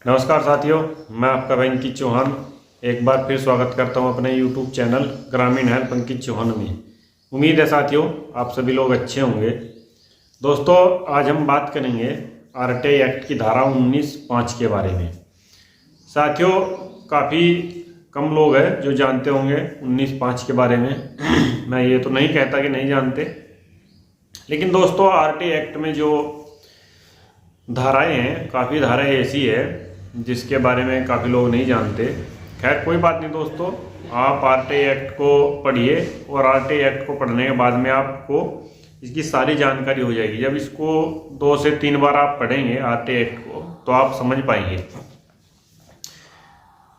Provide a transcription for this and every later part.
नमस्कार साथियों, मैं आपका भाई अंकित चौहान एक बार फिर स्वागत करता हूं अपने YouTube चैनल ग्रामीण हेल्प अंकित चौहान में। उम्मीद है साथियों आप सभी लोग अच्छे होंगे। दोस्तों, आज हम बात करेंगे आरटीआई एक्ट की धारा 19(5) के बारे में। साथियों, काफ़ी कम लोग हैं जो जानते होंगे 19(5) के बारे में। मैं ये तो नहीं कहता कि नहीं जानते, लेकिन दोस्तों आरटीआई एक्ट में जो धाराएं हैं, काफ़ी धाराएं ऐसी है जिसके बारे में काफ़ी लोग नहीं जानते। खैर कोई बात नहीं दोस्तों, आप आरटीआई एक्ट को पढ़िए और आरटीआई एक्ट को पढ़ने के बाद में आपको इसकी सारी जानकारी हो जाएगी। जब इसको 2 से 3 बार आप पढ़ेंगे आरटीआई एक्ट को तो आप समझ पाएंगे।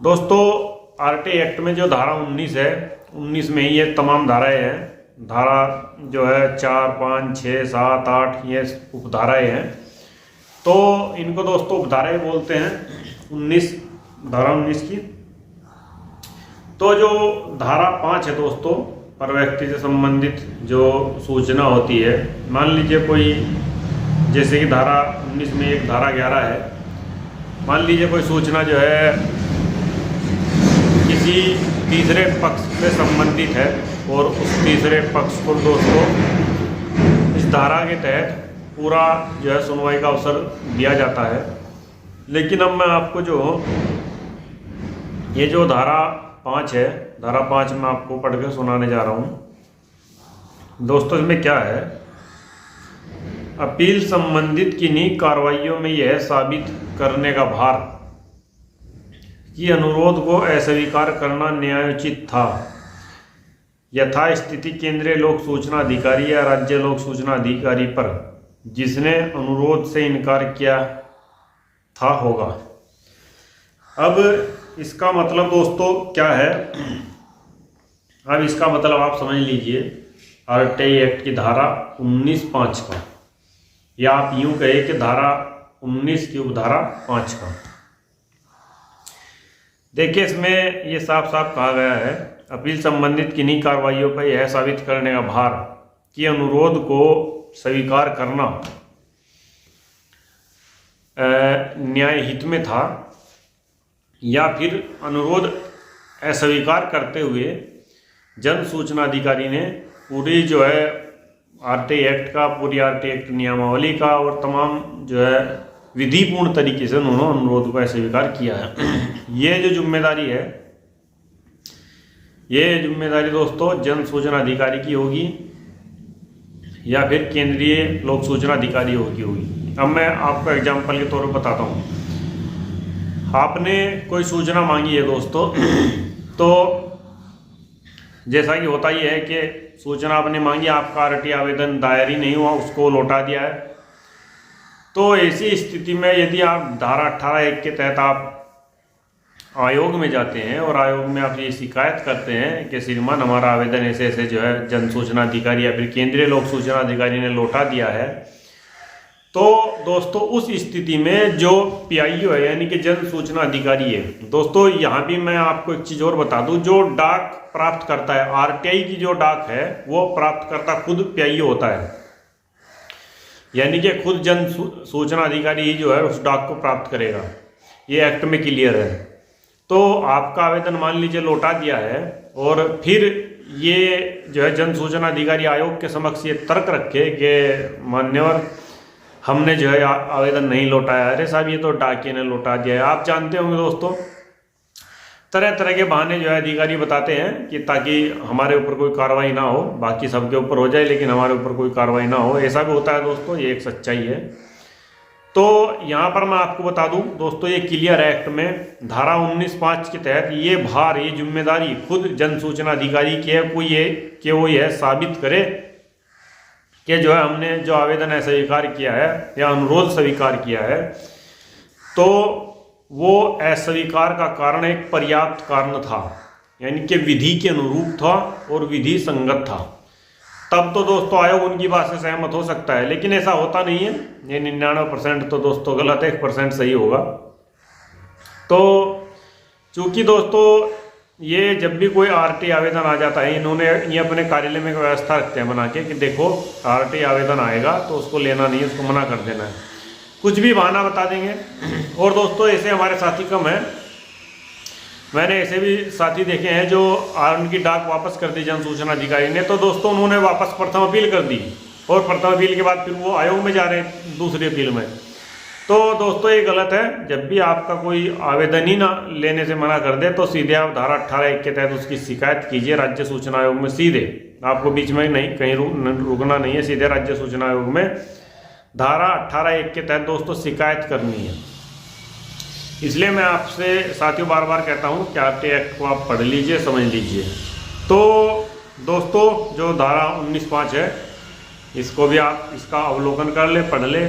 दोस्तों, आरटीआई एक्ट में जो धारा 19 है, 19 में ही ये तमाम धाराएँ हैं। धारा जो है 4, 5, 6, 7, 8 ये उपधाराएँ हैं। तो इनको दोस्तों उपधाराएँ बोलते हैं 19, धारा 19 की। तो जो धारा 5 है दोस्तों, पर व्यक्ति से संबंधित जो सूचना होती है, मान लीजिए कोई, जैसे कि धारा 19 में एक धारा 11 है। मान लीजिए कोई सूचना जो है किसी तीसरे पक्ष से संबंधित है और उस तीसरे पक्ष को दोस्तों इस धारा के तहत पूरा जो है सुनवाई का अवसर दिया जाता है। लेकिन अब मैं आपको ये जो धारा 5 है, धारा 5 में आपको पढ़ के सुनाने जा रहा हूँ। दोस्तों इसमें क्या है, अपील संबंधित किन्हीं कार्रवाइयों में यह साबित करने का भार कि अनुरोध को अस्वीकार करना न्यायोचित था। यथा स्थिति केंद्रीय लोक सूचना अधिकारी या राज्य लोक सूचना अधिकारी पर जिसने अनुरोध से इनकार किया था होगा। अब इसका मतलब दोस्तों क्या है, अब इसका मतलब आप समझ लीजिए आरटीआई एक्ट की धारा 19(5) का, या आप यूं कहे कि धारा 19 की उपधारा 5 का। देखिए इसमें ये साफ साफ कहा गया है, अपील संबंधित किन्हीं कार्रवाइयों पर यह साबित करने का भार कि अनुरोध को स्वीकार करना न्याय हित में था, या फिर अनुरोध अस्वीकार करते हुए जन सूचना अधिकारी ने पूरी जो है आरटीआई एक्ट का, पूरी आरटीआई एक्ट नियमावली का और तमाम जो है विधिपूर्ण तरीके से उन्होंने अनुरोध को अस्वीकार किया है। ये जो जिम्मेदारी है, ये जिम्मेदारी दोस्तों जन सूचना अधिकारी की होगी या फिर केंद्रीय लोक सूचना अधिकारी होगी। अब मैं आपको एग्जाम्पल के तौर पर बताता हूँ। आपने कोई सूचना मांगी है दोस्तों, तो जैसा कि होता ही है कि सूचना आपने मांगी, आपका आरटीआई आवेदन दायर ही नहीं हुआ, उसको लौटा दिया है। तो ऐसी स्थिति में यदि आप धारा 18(1) के तहत आप आयोग में जाते हैं और आयोग में आप ये शिकायत करते हैं कि श्रीमान हमारा आवेदन ऐसे ऐसे जो है जन सूचना अधिकारी या फिर केंद्रीय लोक सूचना अधिकारी ने लौटा दिया है, तो दोस्तों उस स्थिति में जो पीआईओ है यानी कि जन सूचना अधिकारी है, दोस्तों यहाँ भी मैं आपको एक चीज़ और बता दूं, जो डाक प्राप्त करता है आरटीआई की जो डाक है वो प्राप्त करता खुद पीआईओ होता है, यानी कि खुद जन सूचना अधिकारी ही जो है उस डाक को प्राप्त करेगा। ये एक्ट में क्लियर है। तो आपका आवेदन मान लीजिए लौटा दिया है और फिर ये जो है जन सूचना अधिकारी आयोग के समक्ष ये तर्क रखे कि मान्यवर हमने जो है आवेदन नहीं लौटाया, अरे साहब ये तो डाकिए ने लौटा दिया है। आप जानते होंगे दोस्तों, तरह तरह के बहाने जो है अधिकारी बताते हैं कि ताकि हमारे ऊपर कोई कार्रवाई ना हो, बाकी सबके ऊपर हो जाए लेकिन हमारे ऊपर कोई कार्रवाई ना हो, ऐसा भी होता है दोस्तों, ये एक सच्चाई है। तो यहाँ पर मैं आपको बता दूं दोस्तों, ये क्लियर एक्ट में धारा 19(5) के तहत ये भार, ये जिम्मेदारी खुद जन सूचना अधिकारी की है, कोई ये कि वो यह साबित करे कि जो है हमने जो आवेदन अस्वीकार किया है या अनुरोध स्वीकार किया है, तो वो अस्वीकार का कारण एक पर्याप्त कारण था, यानी कि विधि के अनुरूप था और विधि संगत था। तब तो दोस्तों आयोग उनकी बात से सहमत हो सकता है, लेकिन ऐसा होता नहीं है। ये 99% तो दोस्तों गलत है, 1% सही होगा। तो चूंकि दोस्तों ये जब भी कोई आरटीआई आवेदन आ जाता है, इन्होंने ये अपने कार्यालय में व्यवस्था रखते हैं बना के कि देखो आरटीआई आवेदन आएगा तो उसको लेना नहीं है, उसको मना कर देना है। कुछ भी बहाना बता देंगे। और दोस्तों ऐसे हमारे साथी कम हैं, मैंने ऐसे भी साथी देखे हैं जो उनकी डाक वापस कर दी जन सूचना अधिकारी ने, तो दोस्तों उन्होंने वापस प्रथम अपील कर दी और प्रथम अपील के बाद फिर वो आयोग में जा रहे हैं दूसरी अपील में। तो दोस्तों ये गलत है। जब भी आपका कोई आवेदन ही ना लेने से मना कर दे तो सीधे आप धारा 18(1) के तहत उसकी शिकायत कीजिए राज्य सूचना आयोग में। सीधे आपको बीच में नहीं कहीं रुकना नहीं है, सीधे राज्य सूचना आयोग में धारा 18(1) के तहत दोस्तों शिकायत करनी है। इसलिए मैं आपसे साथियों बार बार कहता हूँ कि आरटी एक्ट को आप पढ़ लीजिए, समझ लीजिए। तो दोस्तों जो धारा 19(5) है इसको भी आप इसका अवलोकन कर ले, पढ़ ले।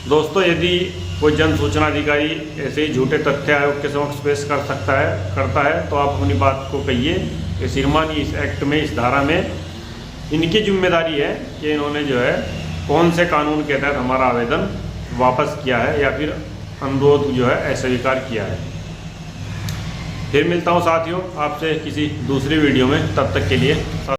दोस्तों यदि कोई जन सूचना अधिकारी ऐसे ही झूठे तथ्य आयोग के समक्ष पेश करता है तो आप अपनी बात को कहिए कि श्रीमान इस एक्ट में, इस धारा में इनकी जिम्मेदारी है कि इन्होंने जो है कौन से कानून के तहत हमारा आवेदन वापस किया है या फिर अनुरोध जो है अस्वीकार किया है। फिर मिलता हूँ साथियों आपसे किसी दूसरी वीडियो में, तब तक के लिए।